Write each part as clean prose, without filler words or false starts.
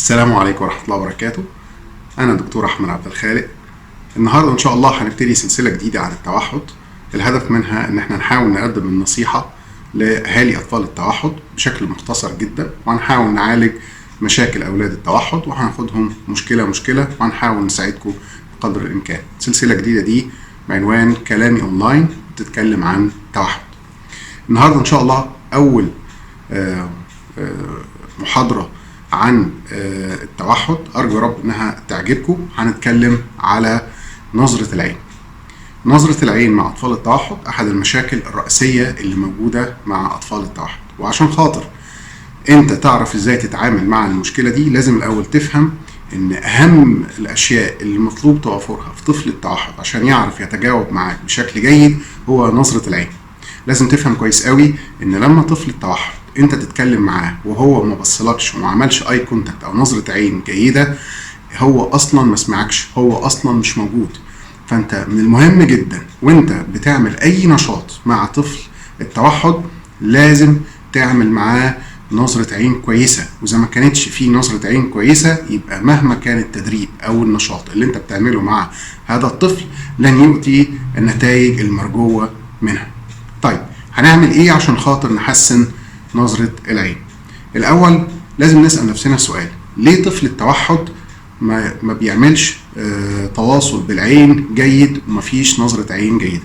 السلام عليكم ورحمة الله وبركاته. أنا دكتور أحمد عبد الخالق. النهاردة إن شاء الله هنبتدي سلسلة جديدة عن التوحد. الهدف منها إن احنا نحاول نقدم النصيحة لأهالي أطفال التوحد بشكل مختصر جدا، وهنحاول نعالج مشاكل أولاد التوحد، وهناخدهم مشكلة وهنحاول نساعدكم بقدر الإمكان. سلسلة جديدة دي بعنوان كلامي أونلاين بتتكلم عن التوحد. النهاردة إن شاء الله أول محاضرة عن التوحد، أرجو رب إنها تعجبكم. هنتكلم على نظرة العين. نظرة العين مع أطفال التوحد أحد المشاكل الرئيسية اللي موجودة مع أطفال التوحد، وعشان خاطر أنت تعرف إزاي تتعامل مع المشكلة دي لازم الأول تفهم إن أهم الأشياء اللي مطلوب توافرها في طفل التوحد عشان يعرف يتجاوب معاك بشكل جيد هو نظرة العين. لازم تفهم كويس قوي إن لما طفل التوحد انت تتكلم معاه وهو ما بصلكش وما عملش اي كونتاكت او نظرة عين جيدة، هو اصلا ما سمعكش، هو اصلا مش موجود. فانت من المهم جدا وانت بتعمل اي نشاط مع طفل التوحد لازم تعمل معاه نظرة عين كويسة، واذا ما كانتش في نظرة عين كويسة يبقى مهما كان التدريب او النشاط اللي انت بتعمله مع هذا الطفل لن يؤتي النتائج المرجوة منها. طيب هنعمل ايه عشان خاطر نحسن نظرة العين؟ الأول لازم نسأل نفسنا سؤال: ليه طفل التوحد ما بيعملش تواصل بالعين جيد ومفيش نظرة عين جيدة؟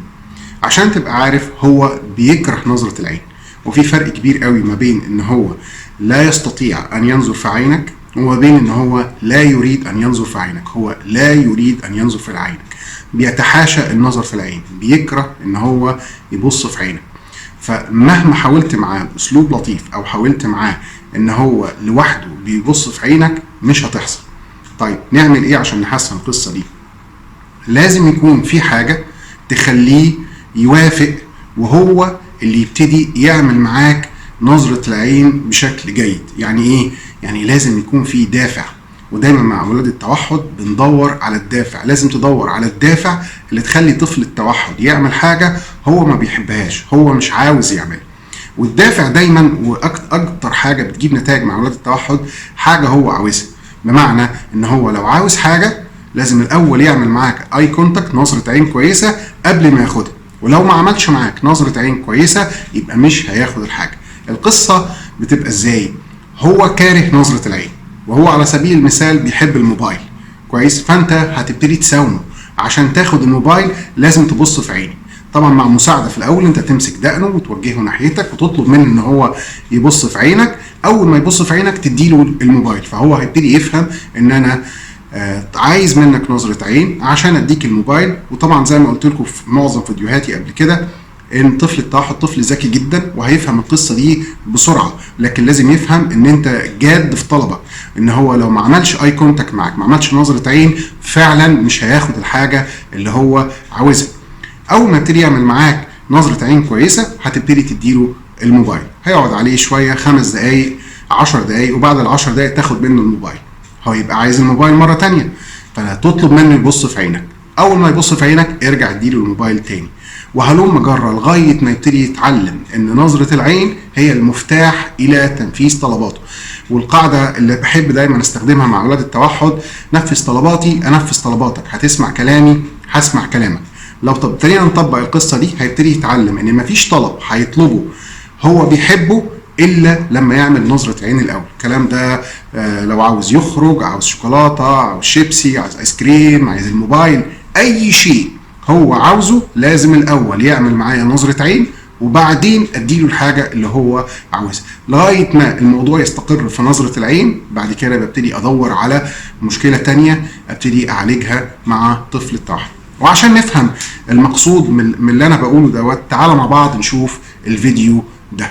عشان تبقى عارف هو بيكره نظرة العين، وفي فرق كبير قوي ما بين ان هو لا يستطيع ان ينظر في عينك وما بين ان هو لا يريد ان ينظر في عينك. هو لا يريد ان ينظر في عينك، بيتحاشى النظر في العين، بيكره ان هو يبص في عينك. فمهما حاولت معاه باسلوب لطيف او حاولت معاه ان هو لوحده بيبص في عينك مش هتحصل. طيب نعمل ايه عشان نحسن القصه دي؟ لازم يكون في حاجه تخليه يوافق وهو اللي يبتدي يعمل معاك نظره العين بشكل جيد. يعني ايه؟ يعني لازم يكون في دافع، ودايما مع اولاد التوحد بندور على الدافع. لازم تدور على الدافع اللي تخلي طفل التوحد يعمل حاجه هو ما بيحبهاش، هو مش عاوز يعملها. والدافع دايما واكتر حاجه بتجيب نتائج مع اولاد التوحد حاجه هو عاوزها. بمعنى ان هو لو عاوز حاجه لازم الاول يعمل معاك اي كونتاكت، نظره عين كويسه قبل ما ياخدها، ولو ما عملش معاك نظره عين كويسه يبقى مش هياخد الحاجه. القصه بتبقى ازاي؟ هو كاره نظره العين، وهو على سبيل المثال بيحب الموبايل كويس، فانت هتبتدي تساومه. عشان تاخد الموبايل لازم تبص في عيني، طبعا مع مساعده. في الاول انت تمسك دقنه وتوجهه ناحيتك وتطلب منه ان هو يبص في عينك. اول ما يبص في عينك تديله الموبايل، فهو هيبتدي يفهم ان انا عايز منك نظره عين عشان اديك الموبايل. وطبعا زي ما قلت لكم في معظم فيديوهاتي قبل كده ان طفل التوحد طفل ذكي جدا وهيفهم القصه دي بسرعه، لكن لازم يفهم ان انت جاد في طلبك، ان هو لو ما عملش اي كونتاكت معاك، ما عملش نظره عين، فعلا مش هياخد الحاجه اللي هو عاوزها. اول ما يبتدي يعمل معاك نظره عين كويسه هتبتدي تديله الموبايل. هيقعد عليه شويه 5 دقائق 10 دقائق، وبعد ال10 دقائق تاخد منه الموبايل. هو يبقى عايز الموبايل مره ثانيه، فتطلب منه يبص في عينك. اول ما يبص في عينك ارجع اديله الموبايل تاني، وهلم جرة لغاية ما يبتدي يتعلم ان نظرة العين هي المفتاح الى تنفيذ طلباته. والقاعدة اللي بحب دايما استخدمها مع اولاد التوحد: نفذ طلباتي انفذ طلباتك، هتسمع كلامي هسمع كلامك. لو ابتدينا نطبق القصة دي هيبتدي يتعلم ان مفيش طلب هيطلبه هو بيحبه الا لما يعمل نظرة عين الاول. الكلام ده لو عاوز يخرج، عاوز شوكولاتة، عاوز شيبسي، عاوز ايس كريم، عايز الموبايل، اي شيء هو عاوزه لازم الاول يعمل معايا نظرة عين، وبعدين اديله الحاجة اللي هو عاوزها لغاية ما الموضوع يستقر في نظرة العين. بعد كده ببتدي ادور على مشكلة تانية ابتدي اعالجها مع طفل التوحد. وعشان نفهم المقصود من اللي انا بقوله دوت، تعالى مع بعض نشوف الفيديو ده.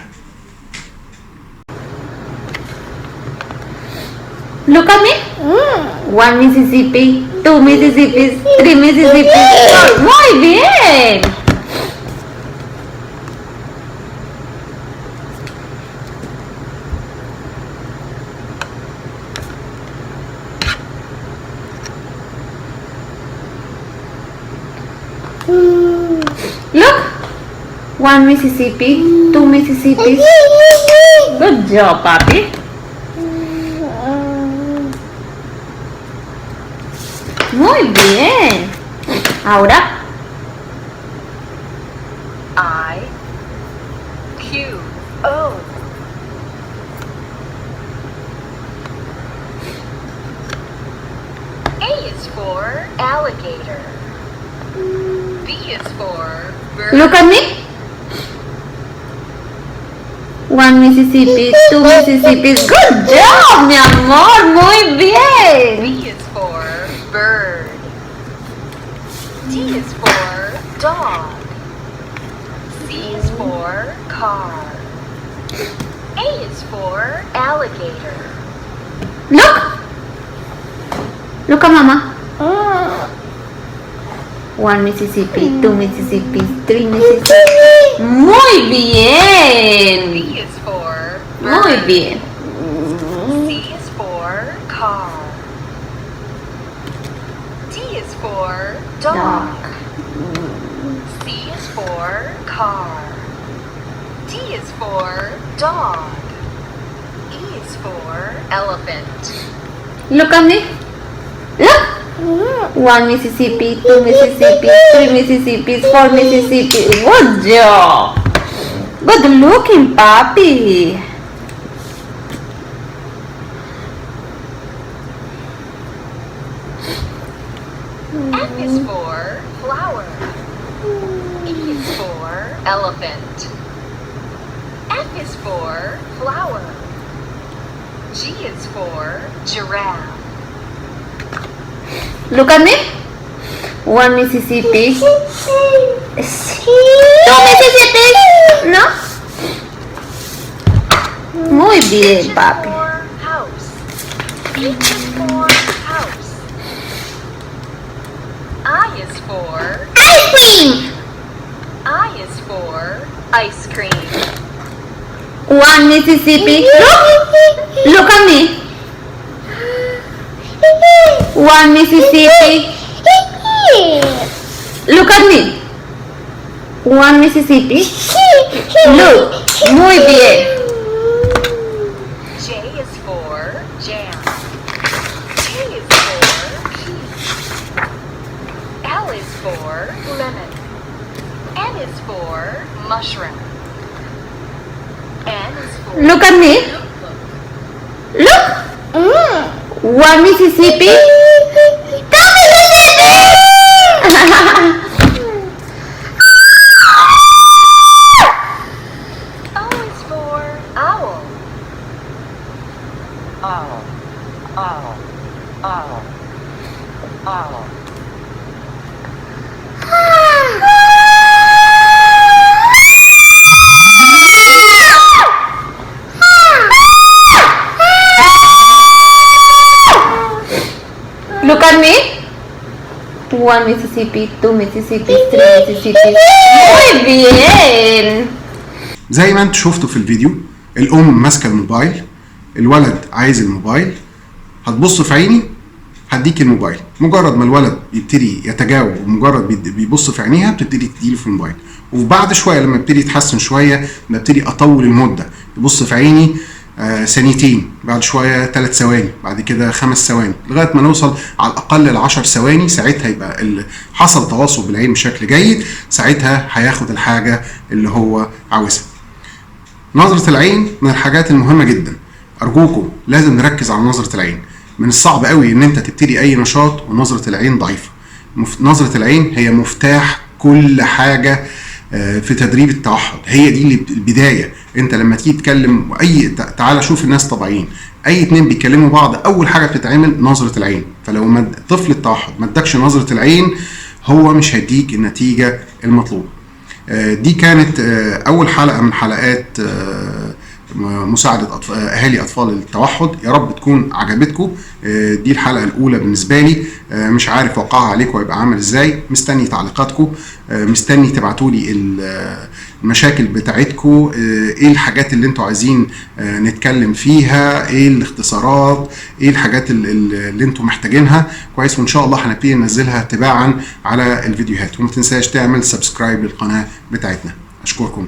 Look at me. 1 Mississippi, 2 Mississippis, 3 Mississippis. Muy bien. Look. 1 Mississippi, 2 Mississippis. Good job, Papi. Muy bien. Ahora. I Q O. A is for alligator. B is for bird. Look at me. 1 Mississippi, 2 Mississippis. Good job, mi amor. Muy bien. B is for bird. D is for dog. C is for car. A is for alligator. Look. Look at mama. 1 Mississippi, 2 Mississippi, 3 Mississippi. Muy bien. B is for Muy bird. bien. C is for car. D is for dog. C is for car. D is for dog. E is for elephant. Look at me. Look. 1 Mississippi, 2 Mississippi, 3 Mississippis, 4 Mississippi. Good job. Good looking, papi. F is for flower. E is for elephant. F is for flower. G is for giraffe. Look at me. 1 Mississippi. 2 Mississippis. No. Muy H bien, is papi. for house. H is for house. I is for Ice cream. I is for ice cream. 1 Mississippi. Look at me. 1 Mississippi. Look at me. 1 Mississippi. Look. Muy bien. J is for jam. K is for peach. L is for lemon. N is for mushroom. N is for Look at me. Look. 1 Mississippi. 2 Mississippi. O is for owl. Owl. Owl. Owl. Owl. Look at me. 1 Mississippi, 2 Mississippi, 3 Mississippi. Muy bien. زي ما انتوا شفتوا في الفيديو، الام ماسكه الموبايل، الولد عايز الموبايل، هتبص في عيني هديك الموبايل. مجرد ما الولد يبتدي يتجاوب ومجرد بيبص في عينيها بتبتدي تديله في الموبايل. وبعد شويه لما يبتدي يتحسن شويه ببتدي اطول المده، يبص في عيني ثانيتين، بعد شويه 3 ثواني، بعد كده 5 ثواني، لغايه ما نوصل على الاقل ل 10 ثواني. ساعتها يبقى حصل تواصل بالعين بشكل جيد، ساعتها هياخد الحاجه اللي هو عاوزها. نظره العين من الحاجات المهمه جدا، ارجوكم لازم نركز على نظره العين. من الصعب قوي ان انت تبتدي اي نشاط ونظره العين ضعيفه. نظره العين هي مفتاح كل حاجه في تدريب التوحد، هي دي اللي البدايه. انت لما تيجي تتكلم تعالى شوف الناس طبيعيين، اي اتنين بيتكلموا بعض اول حاجه بتتعمل نظره العين. فلو طفل التوحد ما ادكش نظره العين هو مش هيديك النتيجه المطلوبه. دي كانت اول حلقه من حلقات مساعدة أهالي أطفال التوحد. يا رب تكون عجبتكم. دي الحلقة الأولى بالنسبة لي، مش عارف وقعها عليكم هيبقى عامل إزاي. مستني تعليقاتكم، مستني تبعتولي المشاكل بتاعتكم، إيه الحاجات اللي أنتوا عايزين نتكلم فيها، إيه الاختصارات، إيه الحاجات اللي أنتوا محتاجينها كويس. وإن شاء الله هنبتدي ننزلها تباعا على الفيديوهات. وما تنساش تعمل سبسكرايب للقناة بتاعتنا. أشكركم.